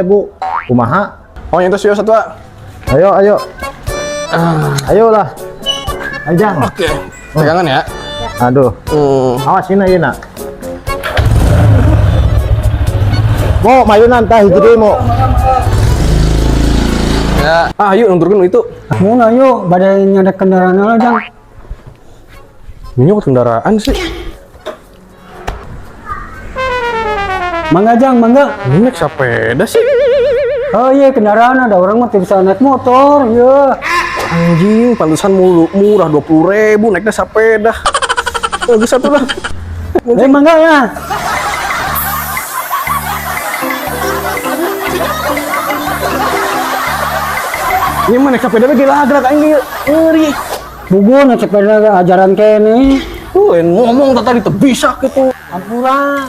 Bu, kumaha? Oh, nyentuh sih satu. Ayo. Ayolah. Ajang. Oke. Pegangan ya. Aduh. Awas ini aja nak. Mau mayunan tah gede mau. Ya. Ayo nunturkan itu. Mau ayo, badai nyadek kendaraan lah Jang. Minyak kendaraan sih. Mangga Jang, mangga. Ini naik sepeda sih. Oh iya kendaraan ada orang mah bisa naik motor, ya. Anjing, pantesan murah 20.000 naiknya sepeda. Lagi satu lah. Mangga ya. Ini mah naik sepeda lagi gerak aing ngeri. Bugu naik sepeda ajaran kene. Tuh, ngomong tadi bisa gitu. Ampura.